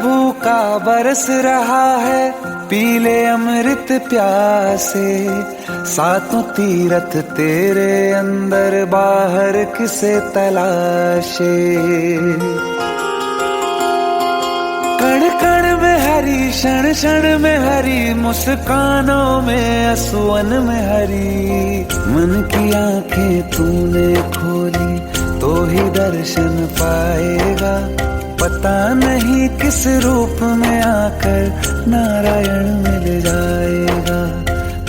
भूखा बरस रहा है, पीले अमृत प्यासे। सातों तीरथ तेरे अंदर, बाहर किसे तलाशे। कण कण में हरी, क्षण क्षण में हरी, मुस्कानों में असुवन में हरी। मन की आंखें तूने खोली तो ही दर्शन पाएगा। पता नहीं किस रूप में आकर नारायण मिल जाएगा।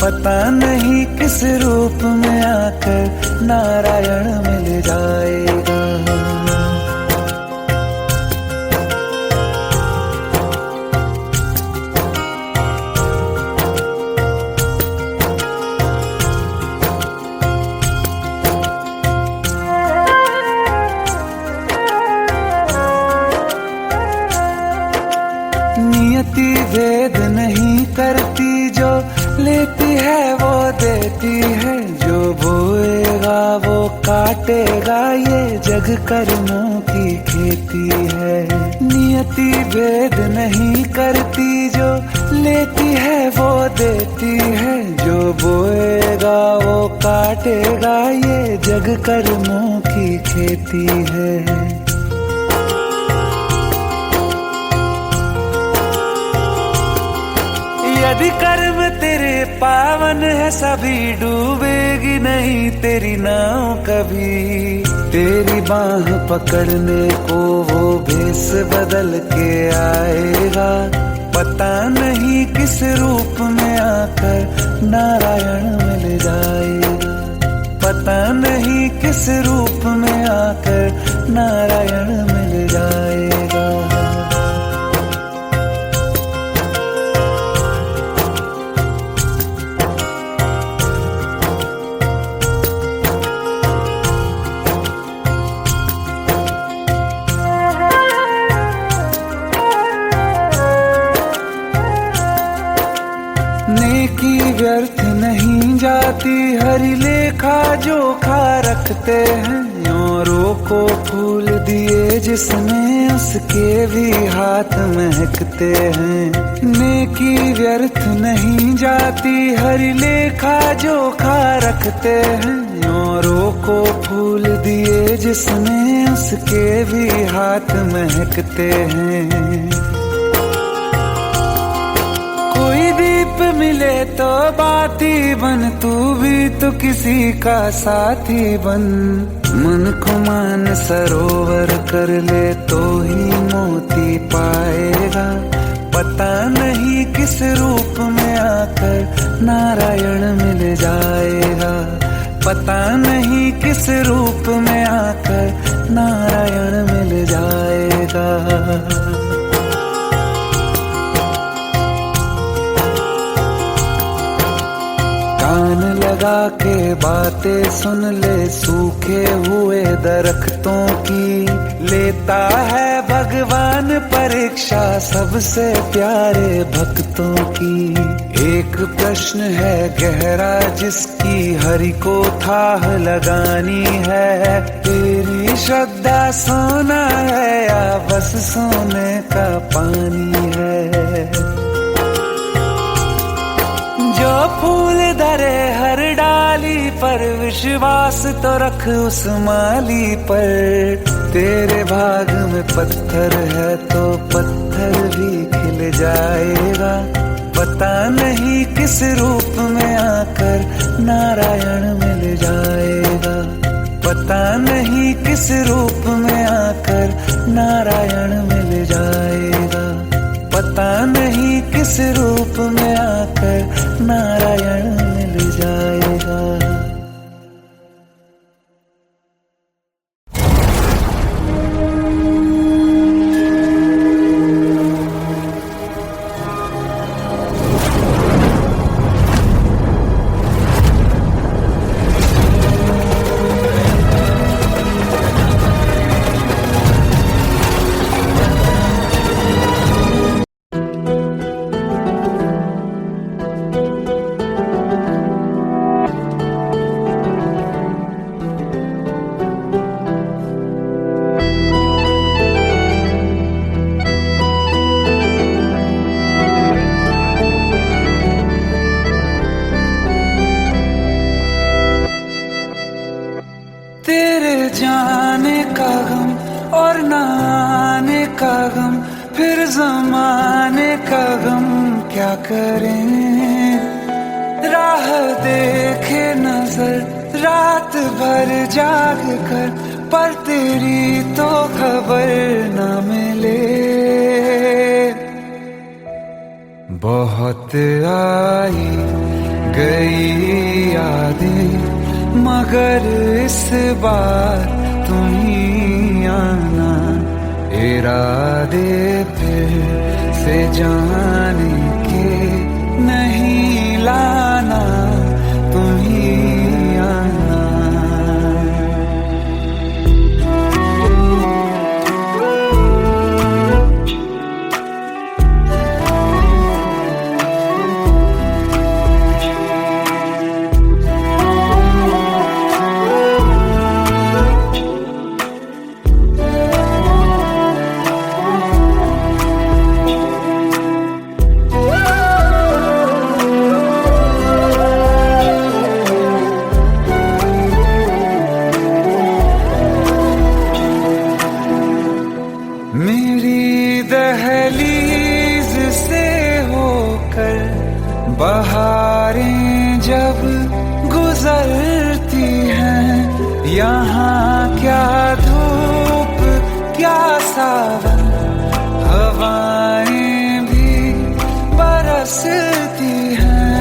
पता नहीं किस रूप में आकर नारायण मिल जाएगा। नियति भेद नहीं करती, जो लेती है वो देती है। जो बोएगा वो काटेगा, ये जग कर्मों की खेती है। नियति भेद नहीं करती, जो लेती है वो देती है। जो बोएगा वो काटेगा, ये जग कर्मों की खेती है। यदि कर्म तेरे पावन है, सभी डूबेगी नहीं तेरी नाव कभी। तेरी बाह पकड़ने को वो भेष बदल के आएगा। पता नहीं किस रूप में आकर नारायण मिल जाएगा। पता नहीं किस रूप में आकर नारायण मिल जाएगा। नेकी व्यर्थ नहीं जाती, हरि लेखा जोखा रखते हैं। औरों को फूल दिए जिसने, उसके भी हाथ महकते हैं। नेकी व्यर्थ नहीं जाती, हरि लेखा जोखा रखते हैं। औरों को फूल दिए जिसने, उसके भी हाथ महकते हैं। कोई दीप मिले तो बाती बन, तू भी तो किसी का साथी बन। मन को मान सरोवर कर ले तो ही मोती पाएगा। पता नहीं किस रूप में आकर नारायण मिल जाएगा। पता नहीं किस रूप में आकर नारायण मिल जाएगा। कान लगा के बातें सुन ले, सूखे हुए दरख्तों की। लेता है भगवान परीक्षा सबसे प्यारे भक्तों की। एक प्रश्न है गहरा जिसकी हरि को थाह लगानी है। तेरी श्रद्धा सोना है या बस सोने का पानी है। जो फूल धरे हर डाली पर, विश्वास तो रख उस माली पर। तेरे भाग में पत्थर है तो पत्थर भी खिल जाएगा। पता नहीं किस रूप में आकर नारायण मिल जाएगा। पता नहीं किस रूप में आकर नारायण मिल जाएगा। पता नहीं किस रूप में आकर नारायण मिल जाएगा। का गम, फिर जमाने का गम क्या करें। राह देखे नजर रात भर जाग कर, पर तेरी तो खबर न मिले। बहुत आई गई यादें, मगर इस बार तुम ही आना। इरादे फिर से जाने के नहीं लाना, तुम ही आना। मेरी दहलीज से होकर बहारें जब गुजरती हैं, यहाँ क्या धूप क्या सावन, हवाएं भी बरसती हैं।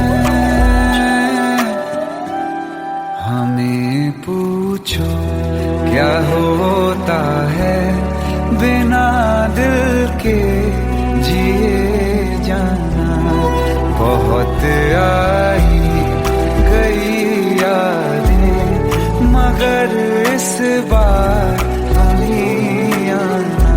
हमें पूछो क्या होता है बिना दिल के जिए जाना। बहुत आई गई यादें, मगर इस बार तुम ही आना।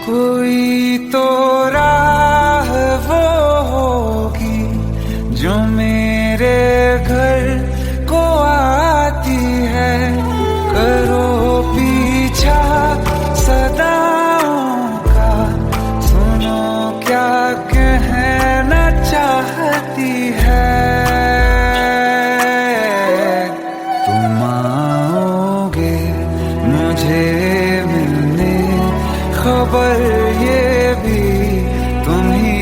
कोई तो राह वो होगी जो मेरे घर को आती है। करो पीछा सदाओं का, सुनो क्या कहना चाहती है। तुम आओगे मुझे मिलने, खबर ये भी तुम ही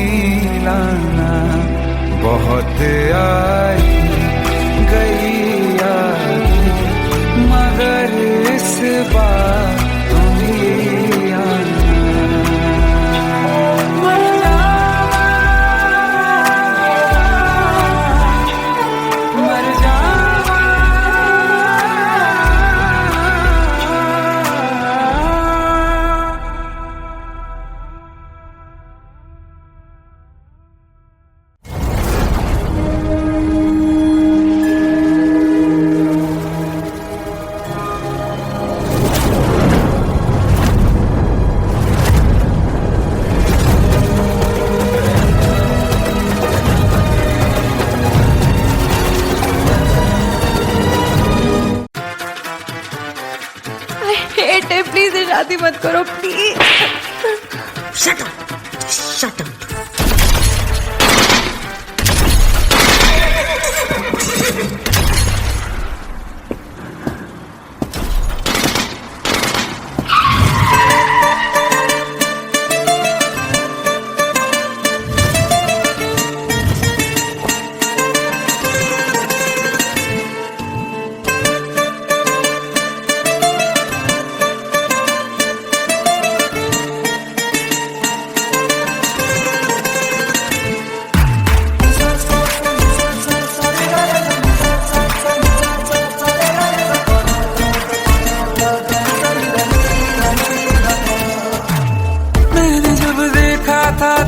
लाना। बहुत आई गई यादें, मगर इस बार तुम ही आना। मर जावा, मर जावा। हेट है, प्लीज शादी मत करो please. Shut up! Shut up!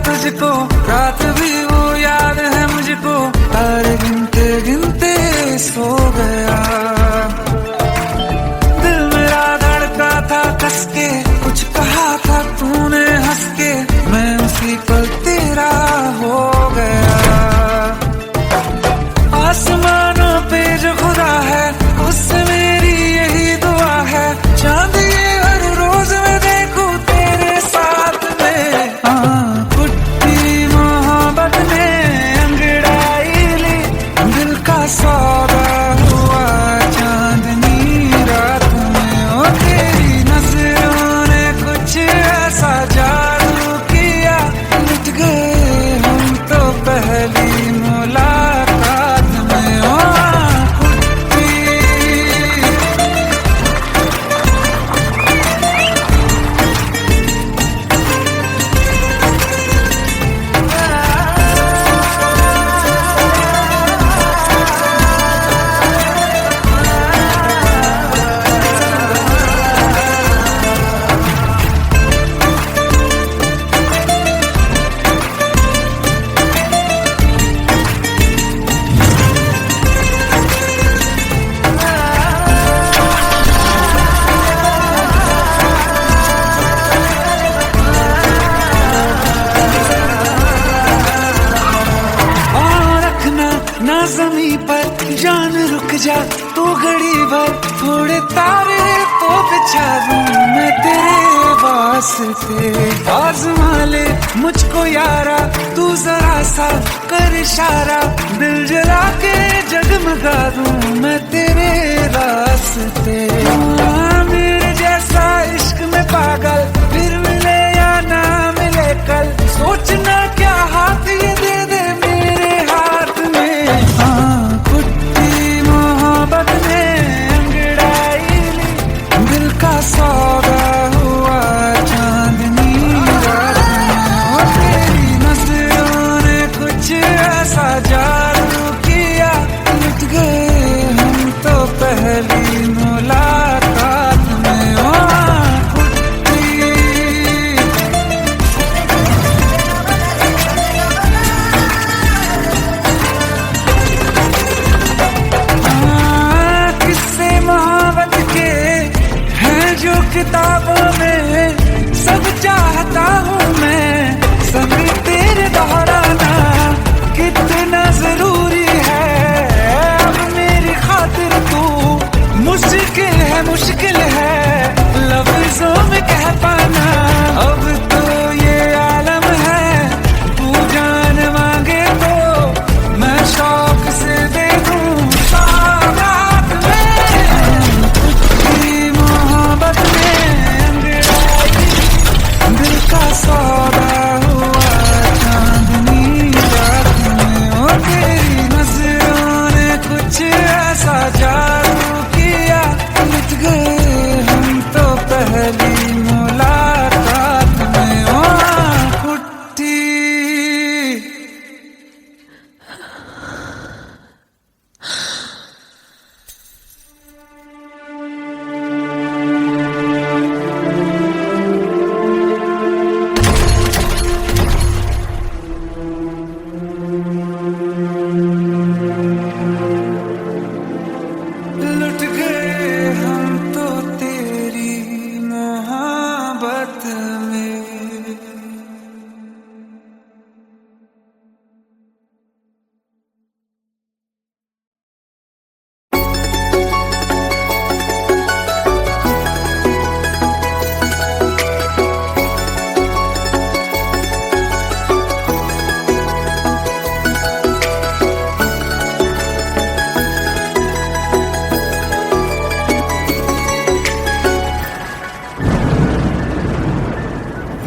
तुझको रात भी वो याद है मुझको, तारे गिनते गिनते सो गया। रास्ते। आज़मा ले मुझको यारा, तू जरा सा कर इशारा, दिल जला के जगमगा दूं मैं तेरे रास्ते। मेरे जैसा इश्क में पागल फिर मिले या ना मिले कल, सोचना क्या हाथ ये दे दे मेरे हाथ में। हाँ कुट्टी मोहब्बत ने अंगड़ाई ली, दिल का सौदा हुआ चांदनी रात में। और तेरी नजरों ने कुछ ऐसा जादू किया, लुट गए हम तो पहली मुलाकात में। ओ कुट्टी किस्से मोहब्बत के हैं जो किताबों में, सब चाहता हूँ मैं संग तेरे दोहराना, कितना जरूरी है अब मेरी खातिर तू। मुश्किल है लफ्जों में कह पाना, अब तो ये आलम है तू जान मांगे तो मैं शौक से दे दूं सौगात में। कुछ मोहब्बत में अंगड़ाई, दिल का सौदा हुआ चांदनी रात में। और तेरी नजरों ने कुछ ऐसा जादू किया, लुट गए हम तो पहली मुलाकात में। ओ कुट्टी लुट गए हम तो तेरी मोहब्बत में।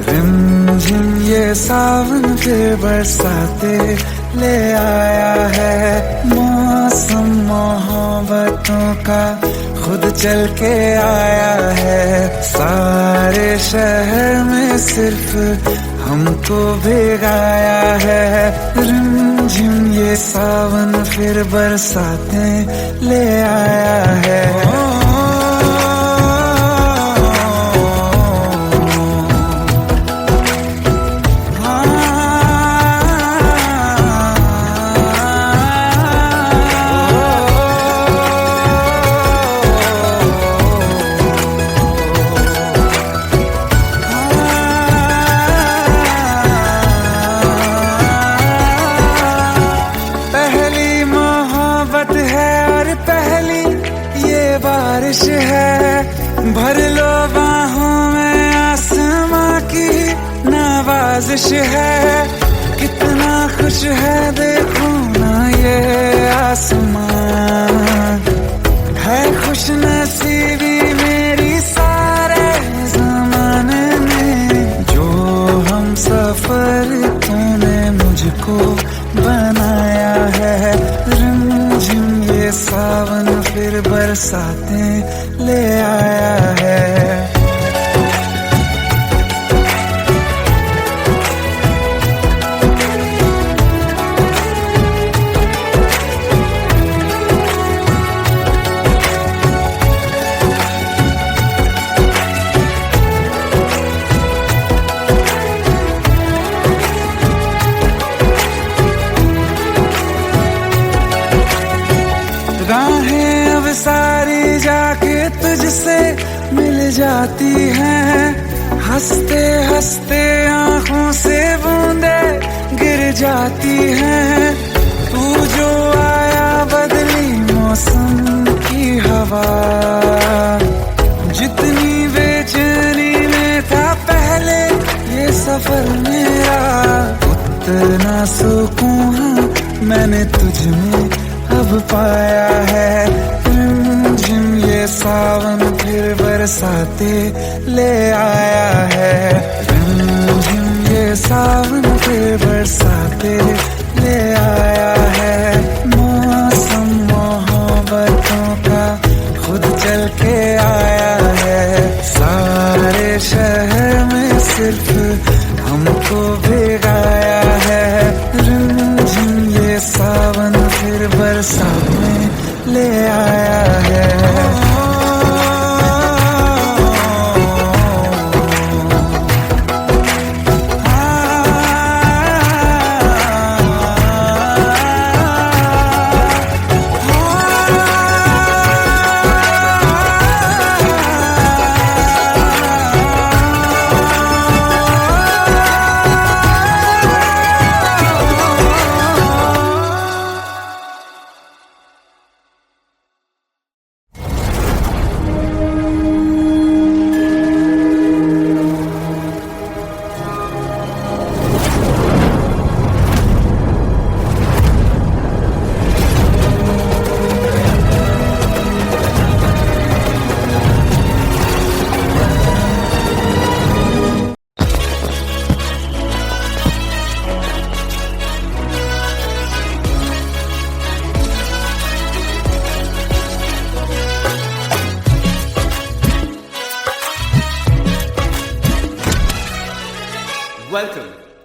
रिमझिम ये सावन के बरसाते ले आया है, मौसम मोहब्बतों का खुद चल के आया है। सारे शहर में सिर्फ हमको भिगाया है, रिमझिम ये सावन फिर बरसाते ले आया है। बारिश है भर लो बाहों में, आसमां की नवाजिश है। कितना खुश है देखो ना ये आसमान, है खुश नसीबी मेरी सारे जमाने में। जो हम सफर तूने मुझको बनाया है, रिमझिम ये सावन फिर बरसाते ले आया है। राहें अब सारी जाके तुझसे मिल जाती हैं, हंसते हंसते आंखों से बूंदे गिर जाती हैं। तू जो आया बदली मौसम की हवा, जितनी बेचैनी में था पहले सफर मेरा उतना सुकून मैंने तुझ में अब पाया है। रिमझिम ये सावन फिर बरसाते ले आया है। रिमझिम ये सावन फिर बरसाते ले आया है। मौसम मोहब्बतों का खुद चल के आया है। सारे शहर में सिर्फ हमको भिगाया है। रिमझिम ये सावन फिर बरसात में ले आया है।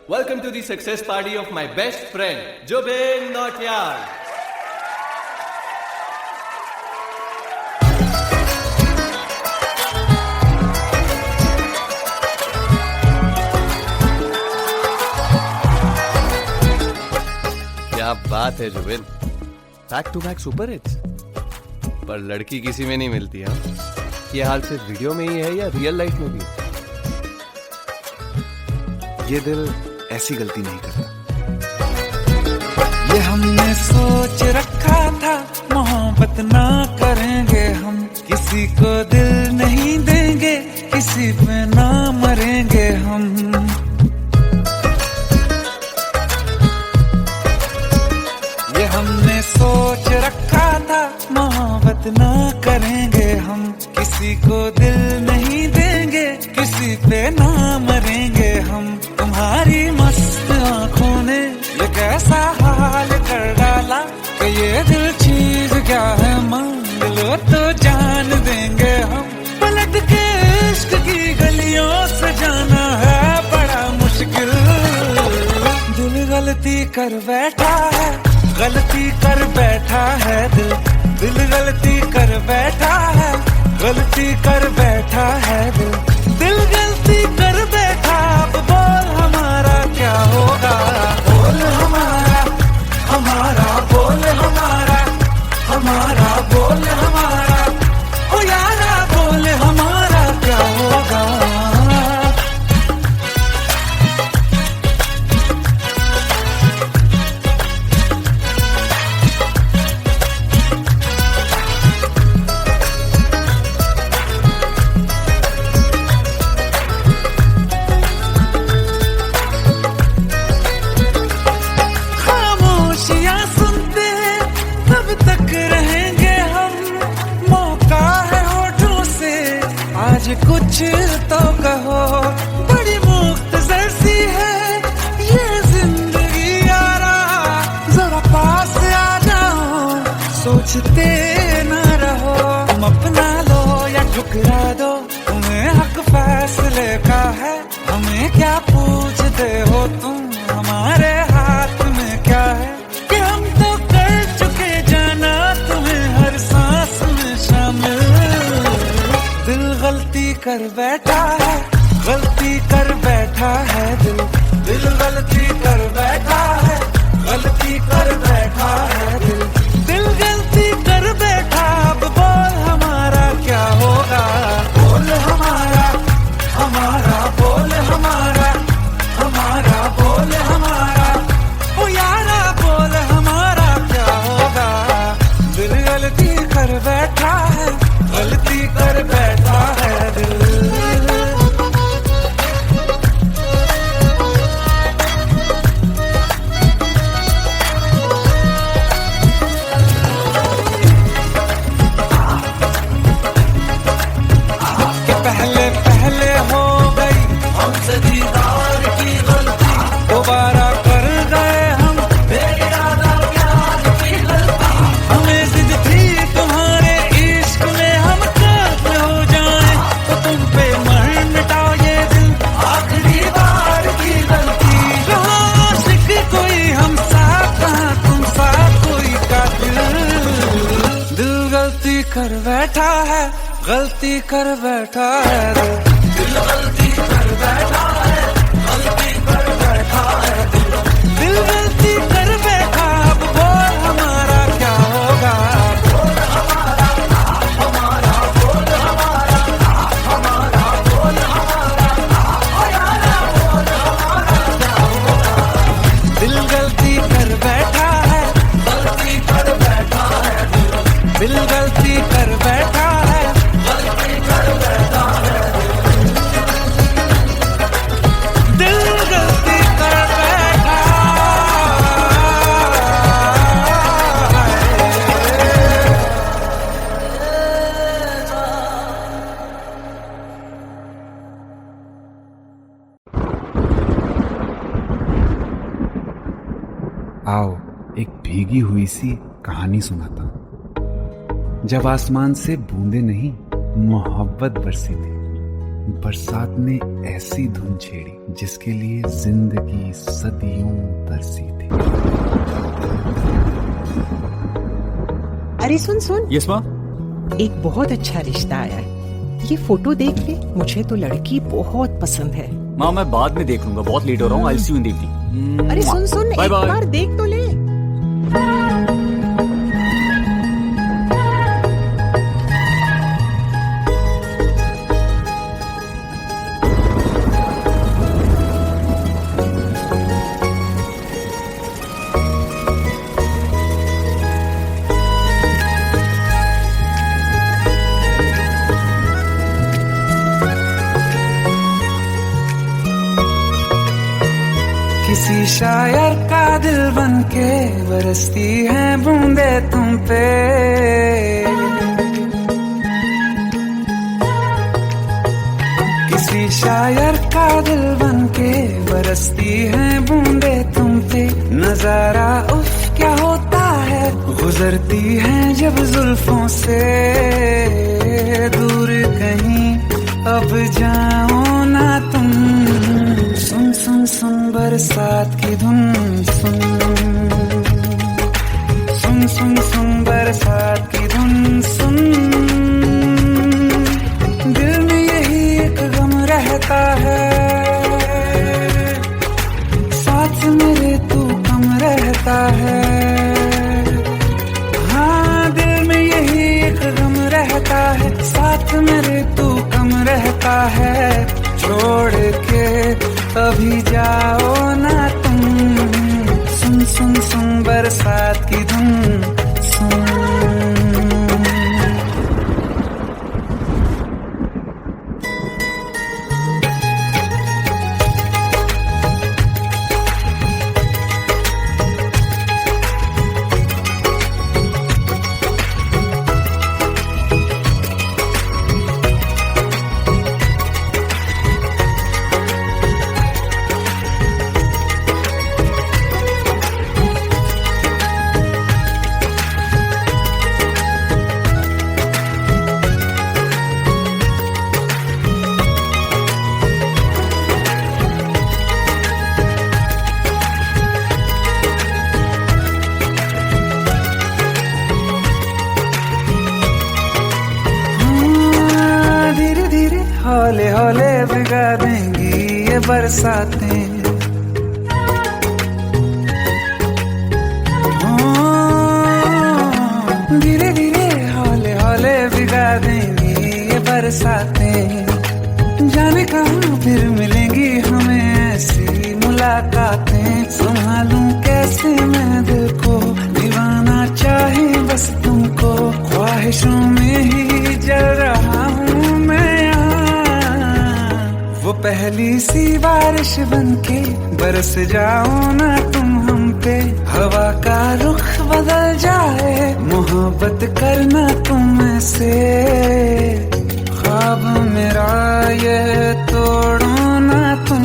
Welcome to the success party of my best friend, Jubin Nautiyal. क्या बात है Jubin, back to back super hits. पर लड़की किसी में नहीं मिलती है। ये हाल सिर्फ वीडियो में ही है या रियल लाइफ में भी? ये दिल ऐसी गलती नहीं करता। ये हमने सोच रखा था मोहब्बत ना करेंगे हम, किसी को दिल नहीं देंगे, किसी पे ना मरेंगे हम। ये हमने सोच रखा था मोहब्बत ना करेंगे हम, किसी को दिल नहीं देंगे, किसी पे ना मरेंगे हम। तुम्हारी मस्त आंखों ने ये कैसा हाल कर डाला कि ये दिल चीज क्या है, मांग लो तो जान देंगे हम। पलट के इश्क की गलियों से जाना है बड़ा मुश्किल। दिल गलती कर बैठा है, गलती कर बैठा है दिल। दिल गलती कर बैठा है, गलती कर बैठा है दिल। दिल गलती कर बैठा, अब बोल हमारा क्या होगा। बोल हमारा, हमारा बोल हमारा, हमारा बोल हमारा, ओ यारा बोल हमारा क्या होगा। कुछ तो कहो, बड़ी मुख्तसर सी है ये जिंदगी यारा। जरा पास आ जाओ, सोचते न रहो। तुम अपना लो या ठुकरा दो, तुम्हें हक फैसले का है। हमें क्या पूछते हो तुम, हमारे हाथ में क्या है कि हम तो कर चुके जाना तुम्हें हर सांस में शामिल। दिल गलती कर बैठा है, गलती कर बैठा है दिल। दिल गलती कर बैठा है, गलती कर बैठा है दिल। दिल गलती कर बैठा, अब बोल हमारा क्या होगा। बोल हमारा, हमारा बोल हमारा, हमारा बोल हमारा, ओ यारा बोल हमारा क्या होगा। दिल गलती कर बैठा है, गलती कर बैठा है दिल। है, गलती कर बैठा है दिल गलती कर बैठा है, गलती कर बैठा है दिल गलती कर बैठा। अब बोल हमारा क्या होगा, बोल हमारा हमारा बोल हमारा हमारा बोल हमारा बोल हमारा क्या होगा। दिल गलती कर बैठा है, गलती कर बैठा है दिल गलती कर बैठा है, गलती कर बैठा है दिल गलती कर बैठा है। आओ एक भीगी हुई सी कहानी सुनाता हूं। जब आसमान से बूंदे नहीं मोहब्बत बरसी थी, बरसात ने ऐसी धुन छेड़ी जिसके लिए जिंदगी सदियों तरसी थी। अरे सुन सुन, यस माँ। एक बहुत अच्छा रिश्ता आया है, ये फोटो देख ले। मुझे तो लड़की बहुत पसंद है। माँ मैं बाद में देख लूंगा, बहुत लेट हो रहा हूँ। आई सी यू इन द इवनिंग। अरे सुन सुन, बाय एक बाय। बार देख तो ले। किसी शायर का दिल बनके बरसती है बूंदे तुम पे, किसी शायर का दिल बनके बरसती है बूंदे तुम पे। नजारा उफ क्या होता है, गुजरती है जब जुल्फों से दूर कहीं अब जाओ ना तुम। सुन सुन सुन बरसात की धुन, सुन सुन सुन सुन बरसात की धुन सुन। दिल में यही एक गम रहता है, साथ मेरे तू कम रहता है। हाँ दिल में यही एक गम रहता है, साथ मेरे तू कम रहता है। छोड़ के अभी जाओ ना तुम, सुन सुन सुन बरसात की धुन सुन। हौले हौले भिगा देंगी ये बरसातें, धीरे धीरे हौले हौले भिगा देंगी ये बरसातें। जाने कहाँ फिर मिलेंगी हमें ऐसी मुलाकातें। संभालूं कैसे मैं दिल को, दीवाना चाहे बस तुमको। ख्वाहिशों में ही जल रहा हूँ मैं यहाँ, वो पहली सी बारिश बनके बरस जाओ ना तुम हम पे। हवा का रुख बदल जाए, मोहब्बत करना तुम से। ख्वाब मेरा ये तोड़ो ना तुम।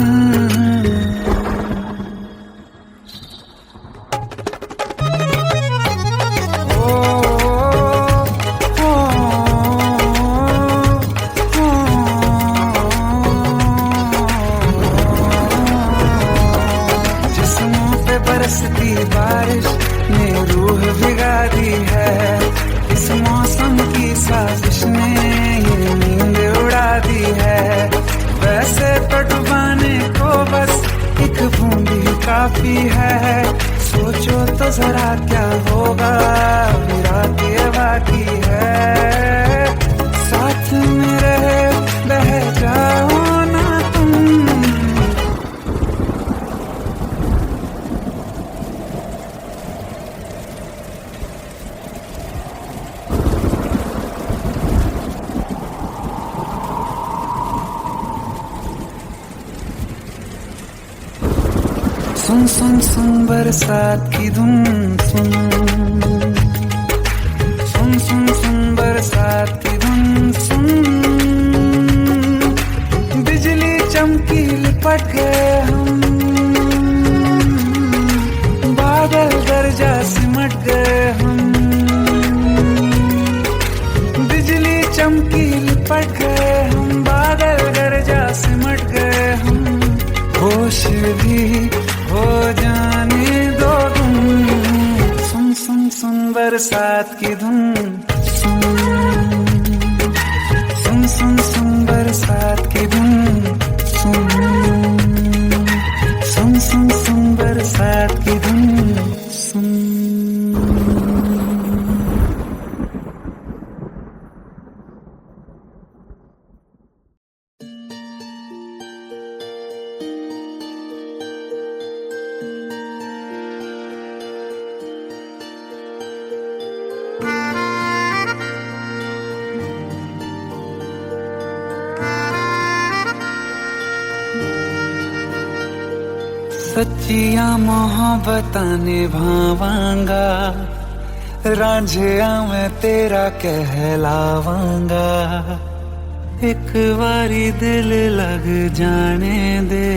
बरसती बारिश ने रूह भिगा दी है, इस मौसम की साजिश ने काफी है, सोचो तो जरा क्या होगा, मेरा के बाकी है, साथ में रहे बह जाओ ना तुम। सुन सुन सुन बरसात की धुन, सुन सुन सुन सुन बरसात की धुन, सुन बिजली चमकी लिपट गए हम, बादल गरजा सिमट गए हम, बिजली चमकी लिपट गए हम, बादल गरजा सिमट गए हम, होश भी हो जाने दो तुम। सुन सुन सुन बरसात की धुन, सुन सुन सुन सुन बरसात की धुन, सुन सुन सुन सुन बरसात की धुन, सुन। सच्चिया मोहब्बतां निभावांगा, रांझिया मैं तेरा कहलावांगा, एक बारी दिल लग जाने दे,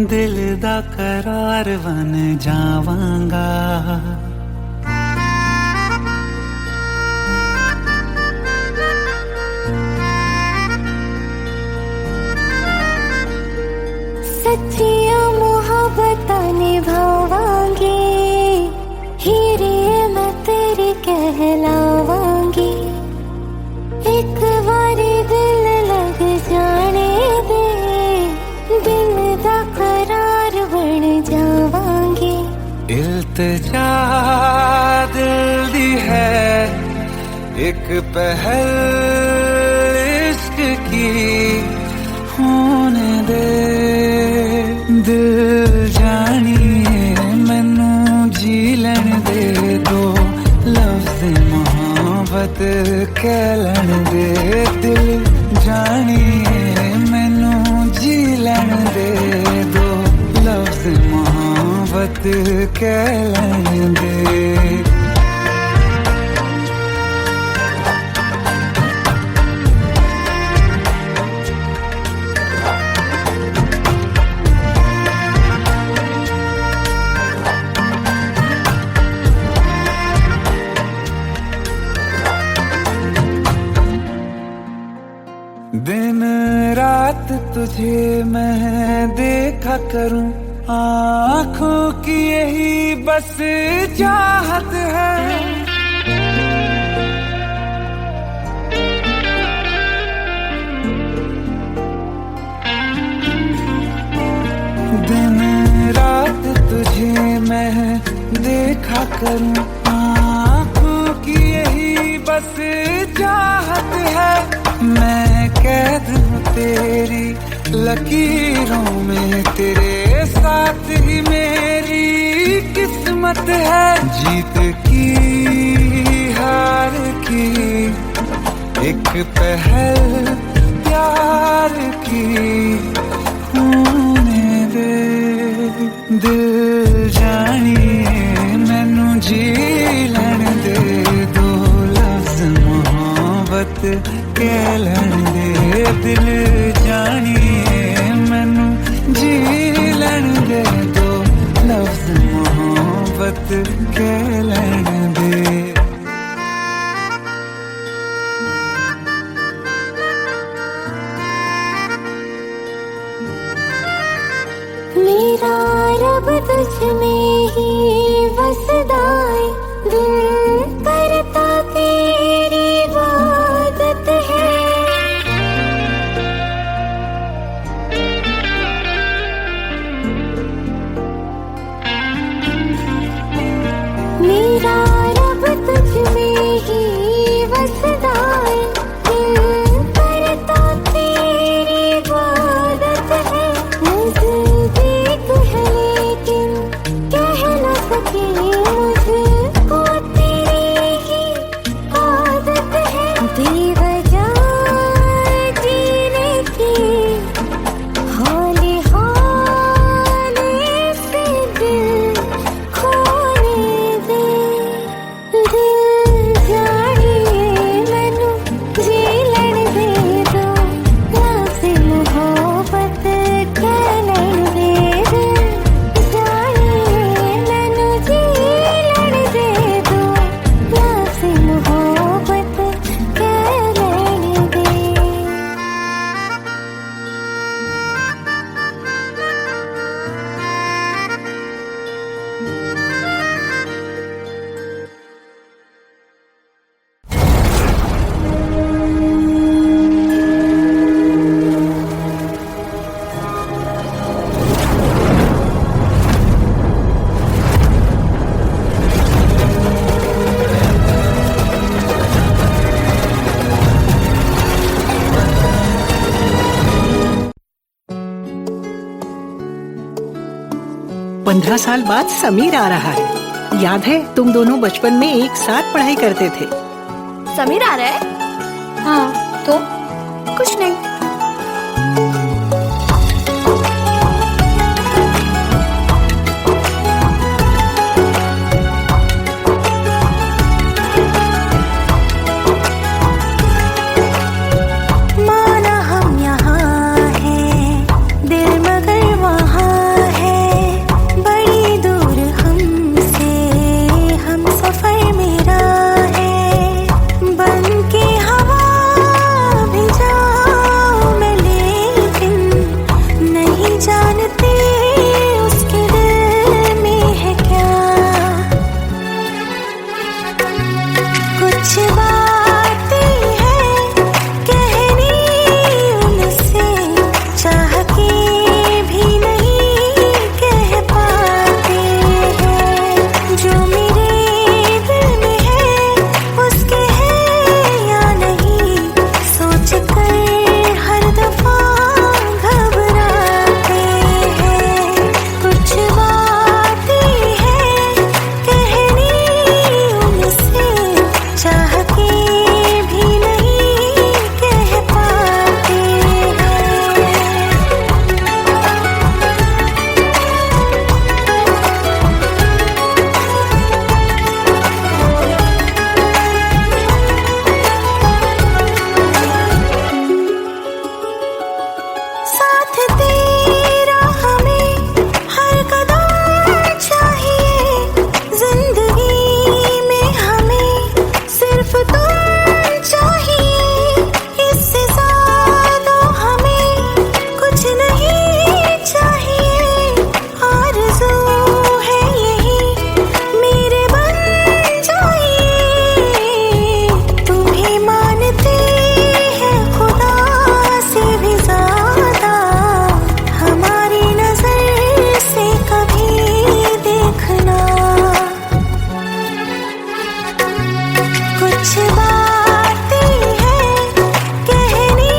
दिल दा करार बन जावांगा। सच्चिया मोहब्बतां निभावांगी, हीरे मैं तेरी कहलावांगी, एक बारी दिल लग जाने दे, दिल दा करार बन जावांगी। इल्तिजा दिल दी है एक पहल इश्क की, होने दे दिल जानिए मैनू जी लैन दे, दो लफ्ज़ मोहब्बत कह लैन दे, दिल जानिए मैनू जी लैन दे, दो लफ्ज़ मोहब्बत कह लैन दे। दिन रात तुझे मैं देखा करूं, आँखों की यही बस चाहत है, दिन रात तुझे मैं देखा करूं, आँखों की यही बस चाहत है, मैं कैद हूँ तेरी लकीरों में, तेरे साथ ही मेरी किस्मत है, जीत की हार की एक पहल प्यार की, होने दे दिल जानिए मैनू जी लैन दे, दो लफ्ज़ मोहब्बत कह लैन दे, दिल जानिए मैनू जी लैन दे, दो लफ्ज़ मोहब्बत कह लैन दे। मेरा रब तुझ में ही बसदा है, दिल करता तेरी इबादत है, 15 साल बाद समीर आ रहा है। याद है तुम दोनों बचपन में एक साथ पढ़ाई करते थे। समीर आ रहा है? हाँ तो कुछ नहीं। माना हम यहाँ हैं, दिल मगर वहाँ है, बड़ी दूर हमसे हम सफर मेरा है। बन के हवा भी जाऊं मैं, लेकिन नहीं जानते उसके दिल में है क्या। कुछ बातें हैं कहनी उनसे, चाह के भी नहीं कह पाते हैं। जो मेरे दिल में है उसके है या नहीं, सोच कर हर दफा घबराते हैं। कुछ बातें हैं कहनी उनसे, चाह के भी नहीं कह पाते हैं। साथ तेरा हमें हर कदम चाहिए, जिंदगी में हमें सिर्फ तुम चाहिए। इससे ज्यादा हमें कुछ नहीं चाहिए। आरज़ू है यही मेरे बन जाइए, तुम्हें मानते हैं खुदा से भी ज्यादा। हमारी नजर से कभी देखना। कुछ बातें हैं कहनी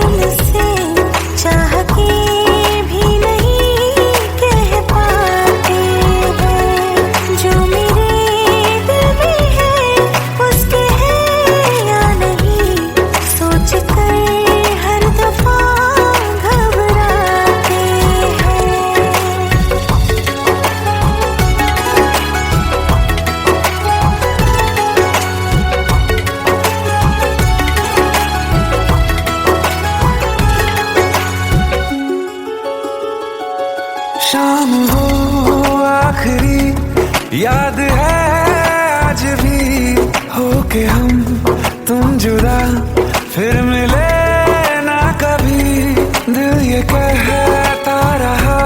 उनसे, चाह के भी नहीं कह पाते हैं। जो मेरे दिल में है उसके है या नहीं, सोच कर हर दफा घबराते हैं। शाम हो आखिरी याद है आज भी, होके हम तुम जुदा फिर मिले ना कभी। दिल ये कहता रहा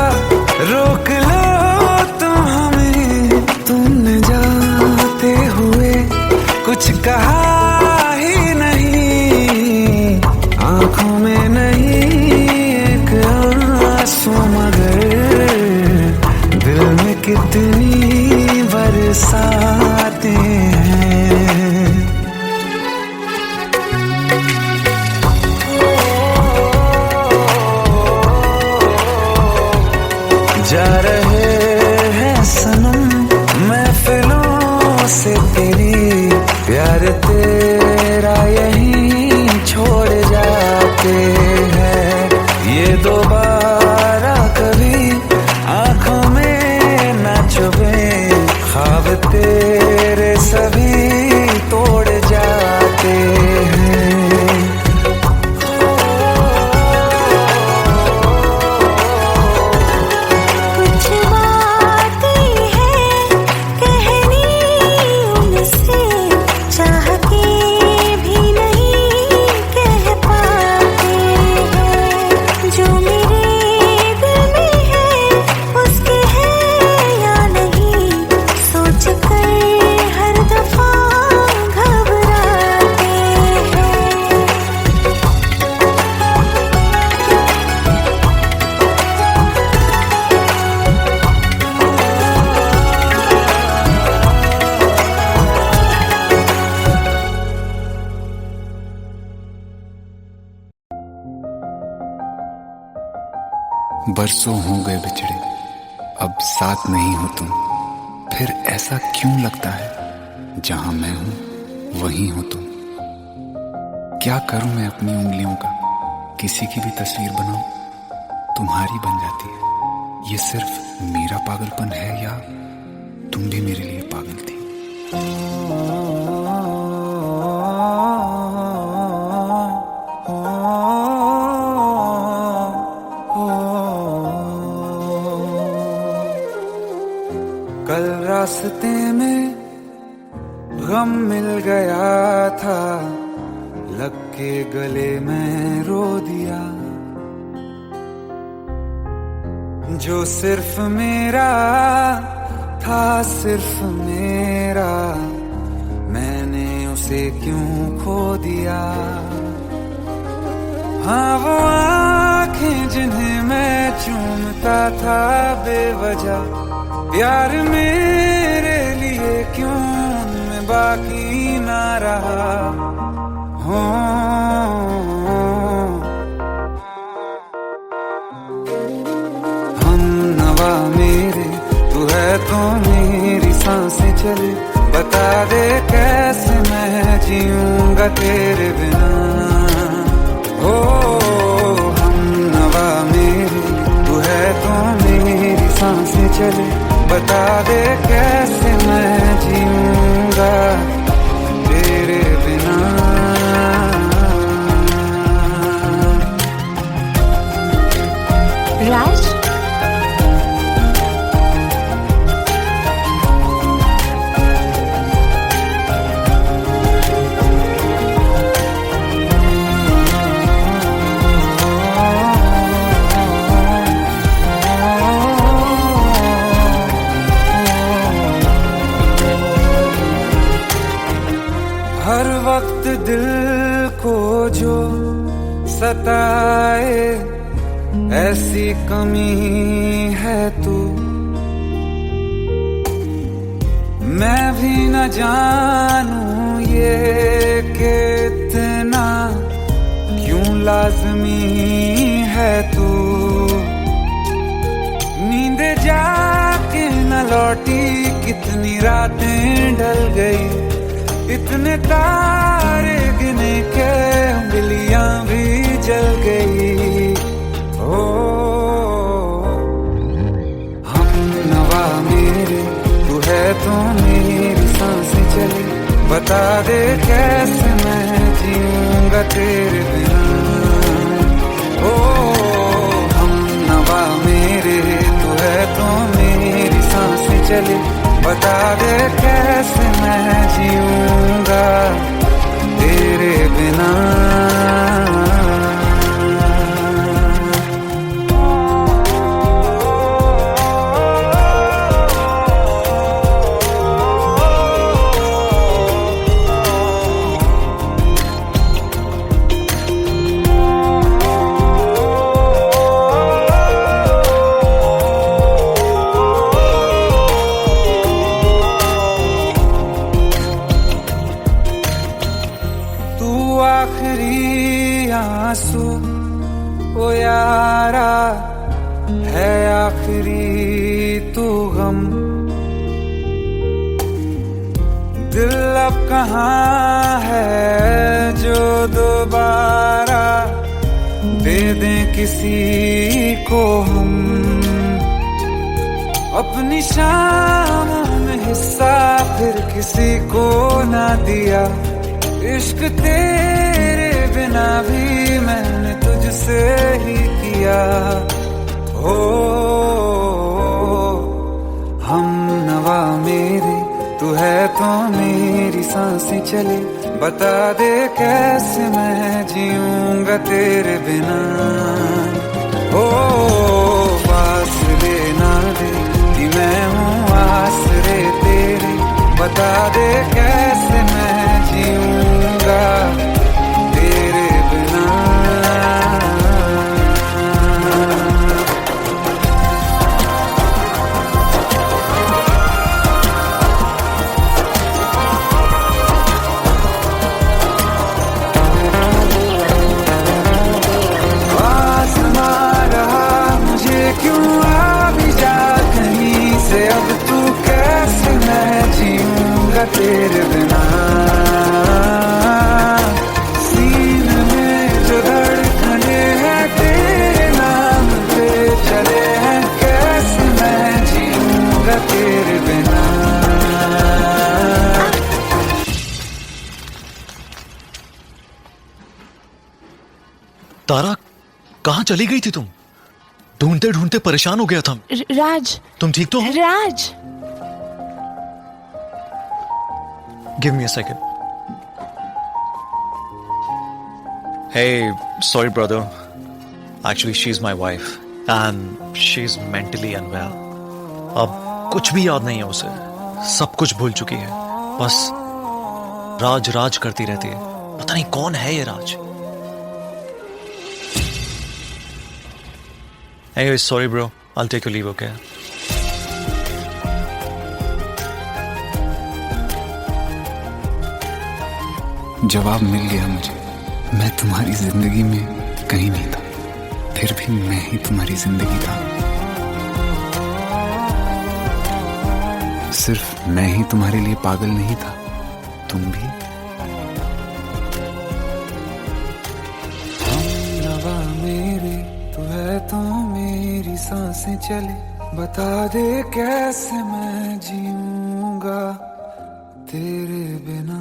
रोक लो तुम हमें, तुमने जाते हुए कुछ कहा ही नहीं। आंखों में नहीं एक आंसू, मगर दिल में कितनी बरसाते हैं। जा रहे हैं सनम महफिलों से तेरी, प्यार तेरा यहीं छोड़ जाते हैं। ये दोबारा कभी आंखों में न चुभे, ख्वाब तेरे सभी तोड़ जाते हैं। कुछ बातें हैं कहनी उनसे, चाह के भी नहीं कह पाते हैं। जो मेरे दिल में है उसके है या नहीं, सोच कर हर दफा घबराते हैं। बरसों हो गए बिछड़े, अब साथ नहीं हो तुम, फिर ऐसा क्यों लगता है जहां मैं हूं वहीं हो तुम। क्या करूं मैं अपनी उंगलियों का, किसी की भी तस्वीर बनाऊं तुम्हारी बन जाती है। ये सिर्फ मेरा पागलपन है या तुम भी मेरे लिए पागल थी। कल रास्ते में गम मिल गया था, लग के गले में रो दिया। जो सिर्फ मेरा था, सिर्फ मेरा, मैंने उसे क्यों खो दिया। हाँ वो आंखें जिन्हें मैं चूमता था बेवजह, प्यार मेरे लिए क्यों उनमें बाकी ना रहा। हो हम नवा मेरे, तू है तो मेरी सांसें चले। बता दे कैसे मैं जीऊंगा तेरे बिना। हो हम नवा मेरे, तू है तो मेरी सांसें चले। बता दे कैसे मैं जीऊंगा तेरे बिना। राज, हर वक्त दिल को जो सताए, ऐसी कमी है तू। मैं भी न जानूं ये कि इतना क्यों लाज़मी है तू। नींद जाके न लौटी, कितनी रातें ढल गई। इतने तारे गिने के उंगलियां भी जल गई। ओ हम नवा मेरे, तू है तो मेरी सांसें चली। बता दे कैसे मैं जीऊंगा तेरे बिना। ओ हम नवा मेरे, तू है तो मेरी सांसें चली। बता दे कैसे मैं जीऊंगा तेरे बिना। आखिरी आंसू ओ यारा है, आखिरी तू गम। दिल अब कहाँ है जो दोबारा दे दें किसी को हम। अपनी शामों में हिस्सा फिर किसी को ना दिया। इश्क तेरे बिना भी मैंने तुझसे ही किया। हो हम नवा मेरे, तू है तो मेरी सांसें चले। बता दे कैसे मैं जीऊंगा तेरे बिना। हो फासले ना दे कि मैं हूँ आसरे तेरे। बता दे कैसे मैं जीऊंगा तेरे बिना। वासना कहाँ चली गई थी तुम? ढूंढते ढूंढते परेशान हो गया था। राज, तुम ठीक तो हो? Raj, give me a second. Hey, sorry brother. Actually, she's my wife and she's mentally unwell. अब कुछ भी याद नहीं है उसे, सब कुछ भूल चुकी है। बस राज राज करती रहती है। पता नहीं कौन है ये राज। Anyway, sorry bro. I'll take your leave, okay? जवाब मिल गया मुझे। मैं तुम्हारी जिंदगी में कहीं नहीं था, फिर भी मैं ही तुम्हारी जिंदगी था। सिर्फ मैं ही तुम्हारे लिए पागल नहीं था, तुम भी। हमनवा मेरे तू है तो मेरी सांसें चले, बता दे कैसे मैं जीऊंगा तेरे बिना।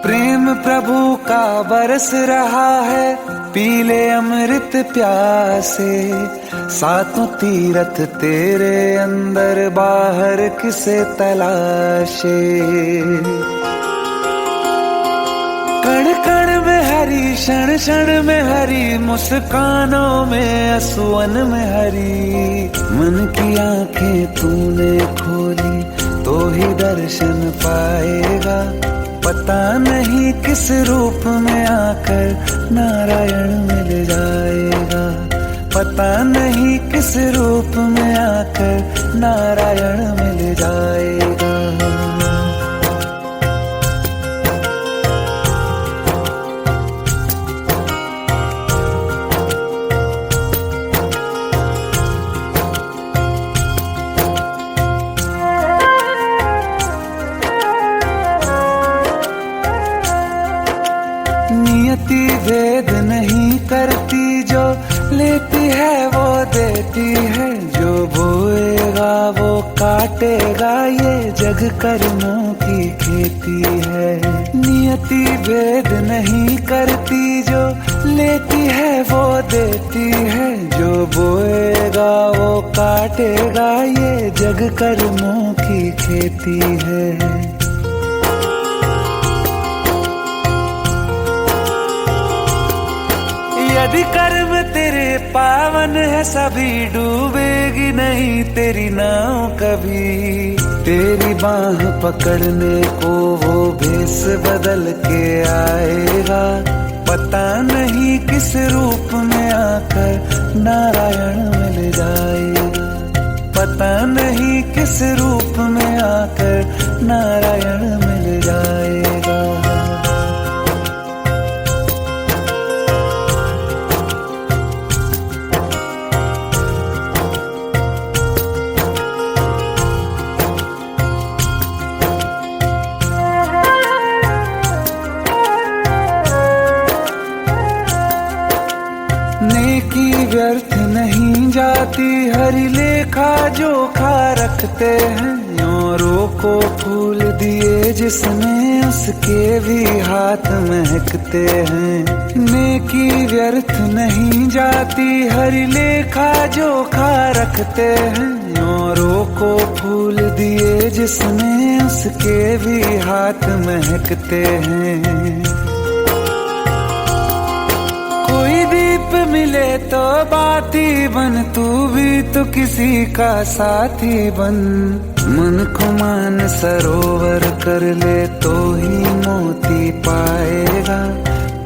प्रेम प्रभु का बरस रहा है, पीले अमृत प्यासे। सातों तीरथ तेरे अंदर, बाहर किसे तलाशे। कण कण में हरी, क्षण क्षण में हरी, मुस्कानों में असुवन में हरी। मन की आंखें तूने खोली तो ही दर्शन पाएगा। पता नहीं किस रूप में आकर नारायण मिल जाएगा। पता नहीं किस रूप में आकर नारायण मिल जाएगा। नियति भेद नहीं करती, जो लेती है वो देती है। जो बोएगा वो काटेगा, ये जग कर्मों की खेती है। नियति भेद नहीं करती, जो लेती है वो देती है। जो बोएगा वो काटेगा, ये जग कर्मों की खेती है। यदि कर्म तेरे पावन है, सभी डूबेगी नहीं तेरी नाव कभी। तेरी बाह पकड़ने को वो भेष बदल के आएगा। पता नहीं किस रूप में आकर नारायण मिल जाएगा। पता नहीं किस रूप में आकर नारायण मिल जाएगा। नेकी व्यर्थ नहीं जाती, हरि लेखा जोखा रखते हैं। औरों को फूल दिए जिसने, उसके भी हाथ महकते हैं। नेकी व्यर्थ नहीं जाती, हरि लेखा जोखा रखते हैं। औरों को फूल दिए जिसने, उसके भी हाथ महकते हैं। कोई दीप मिले तो बाती बन, तू भी तो किसी का साथी बन। मन को मान सरोवर कर ले तो ही मोती पाएगा।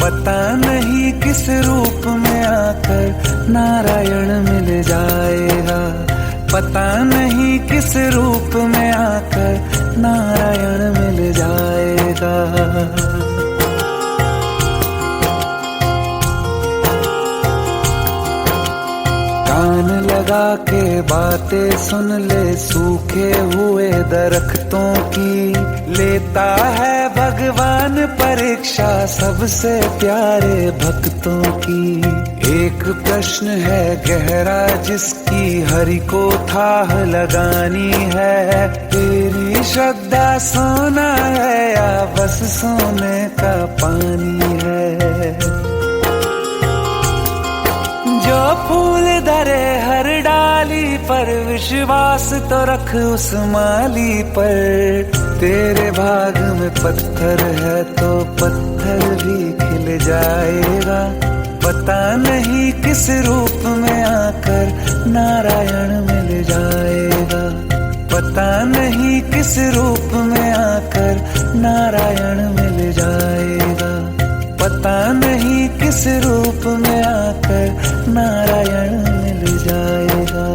पता नहीं किस रूप में आकर नारायण मिल जाएगा। पता नहीं किस रूप में आकर नारायण मिल जाएगा। कान लगा के बातें सुन ले सूखे हुए दरख्तों की। लेता है भगवान परीक्षा सबसे प्यारे भक्तों की। एक प्रश्न है गहरा जिसकी हरि को थाह लगानी है। तेरी श्रद्धा सोना है या बस सोने का पानी है। जो फूल धरे हर डाली पर विश्वास तो रख उस माली पर। तेरे भाग में पत्थर है तो पत्थर भी खिल जाएगा। पता नहीं किस रूप में आकर नारायण मिल जाएगा। पता नहीं किस रूप में आकर नारायण मिल जाएगा। पता नहीं किस रूप में आकर नारायण मिल जाएगा।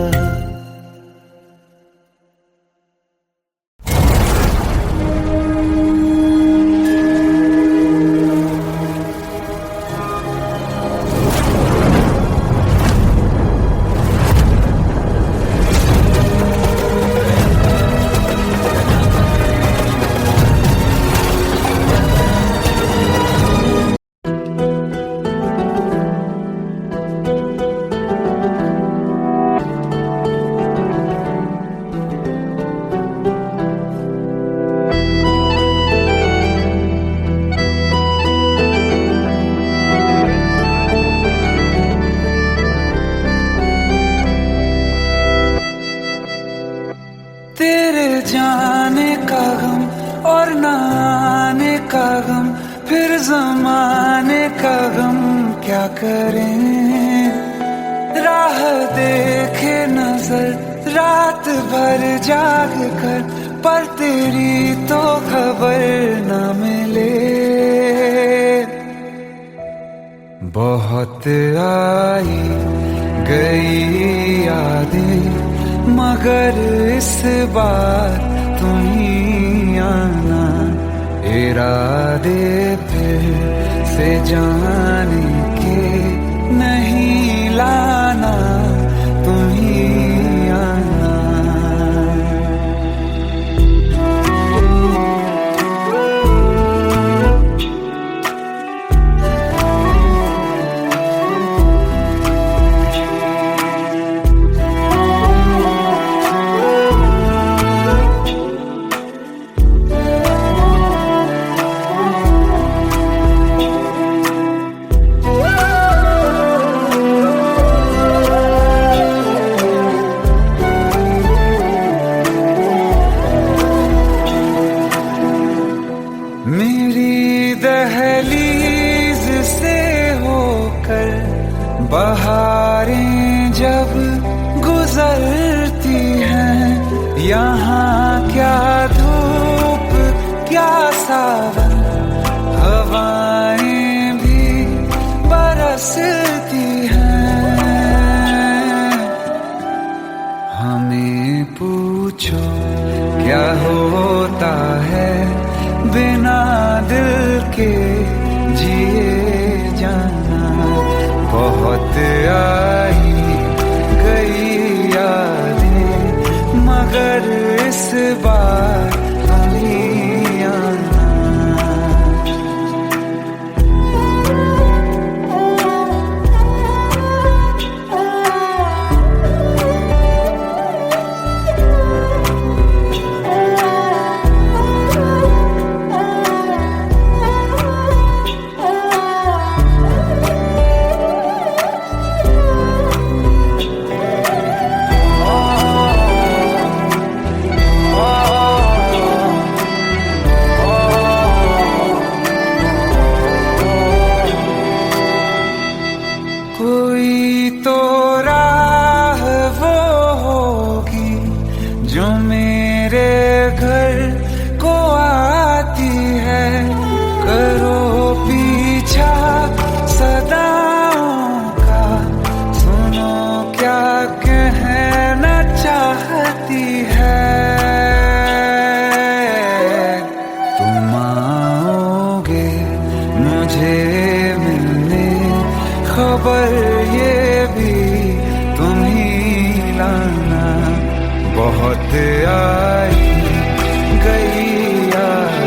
तेरे जाने का गम और न आने का गम, फिर जमाने का गम क्या करें। राह देखे नजर रात भर जाग कर, पर तेरी तो खबर न मिले। बहुत आई गई यादें मगर इस बार तुम ही आना। इरादे फिर से जाने के नहीं लाना, तुम ही आना। मेरी दहलीज से होकर बहारें जब गुजरती हैं, यहाँ क्या धूप क्या सावन, हवाएं भी बरसती हैं। हमें पूछो क्या होता है बिना दिल के जिए जाना। बहुत आई गई यादें मगर इस बार तुम ही आना। कोई तो राह वो होगी जो मेरे घर को आती है। करो पीछा सदाओं का, सुनो क्या कहना चाहती है। तुम आओगे मुझे मिलने, खबर ये भी तुम ही लाना। बहुत आई गई याद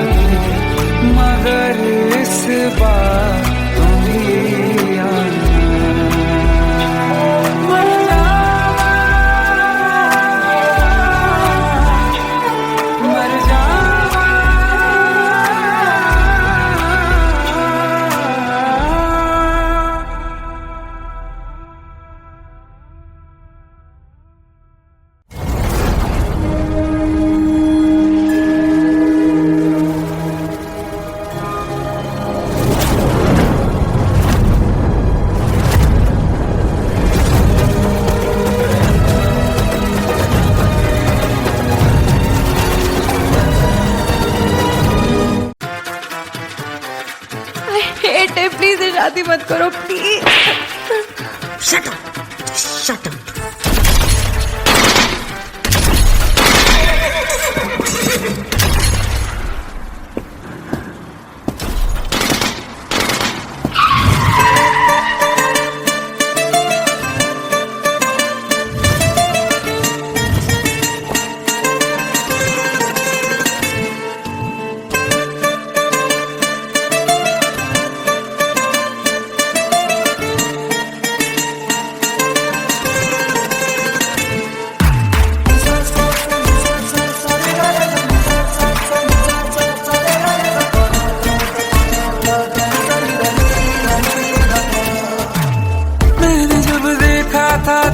बेटे प्लीज शादी मत करो please. Shut up, shut up.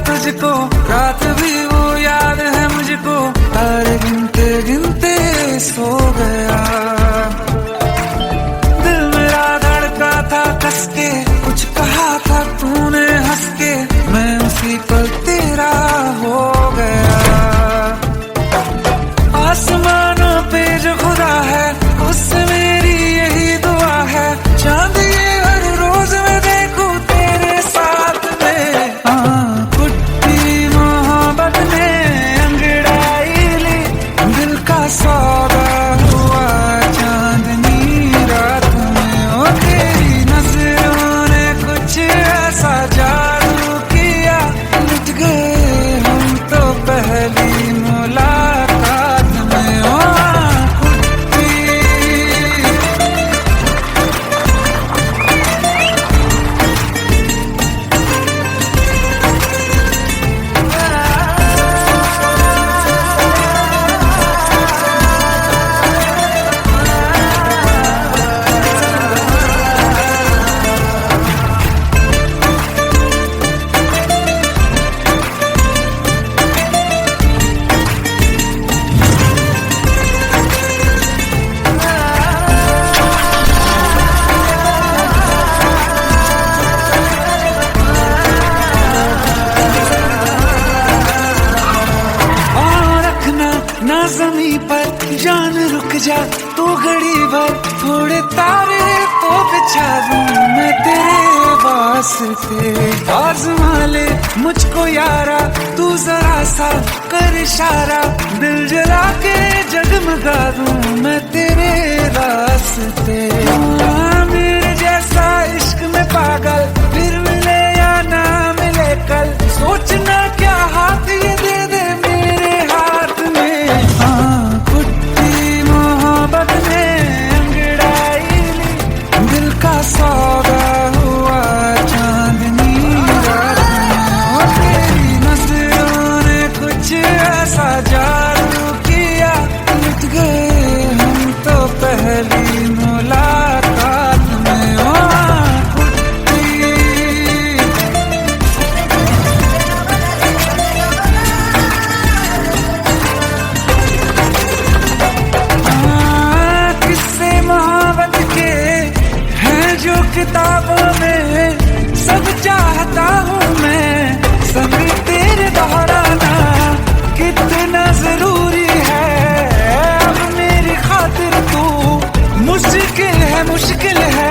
तुझको रात भी वो याद है मुझको, तारे गिनते गिनते सो गया। दिल मेरा धड़का था कस के, कुछ कहा था तूने हंस के, मैं उसी पल तेरा हो गया। आसमानों पे जो खुदा है उससे मेरी यही दुआ है, चांद ये हर रोज मैं देखूं तेरे साथ में। सौदा हुआ चांदनी रात में, ओ तेरी नजरों ने कुछ ऐसा जादू किया, लुट गए हम तो पहली मुलाकात में। ओ ज़मीं पर जान रुक जा तू घड़ी भर, थोड़े तारे तो बिछा दूं मैं तेरे वास्ते। आज़मा ले मुझको यारा तू जरा सा कर इशारा, दिल जला के जगमगा दूं मैं तेरे रास्ते। मेरे जैसा इश्क में पागल फिर मिले या ना मिले कल, सोचना क्या हाथ ये दे दे मेरे हाथ में। कुट्टी मोहब्बत ने अंगड़ाई ली, दिल का सौदा हुआ चांदनी रात में। तेरी नजरों ने कुछ ऐसा जादू किया, लुट गए हम तो पहली मुलाकात में। ओ किताबों में सब चाहता हूँ मैं, सब तेरे दोहराना कितना जरूरी है। अब मेरी खातिर तू मुश्किल है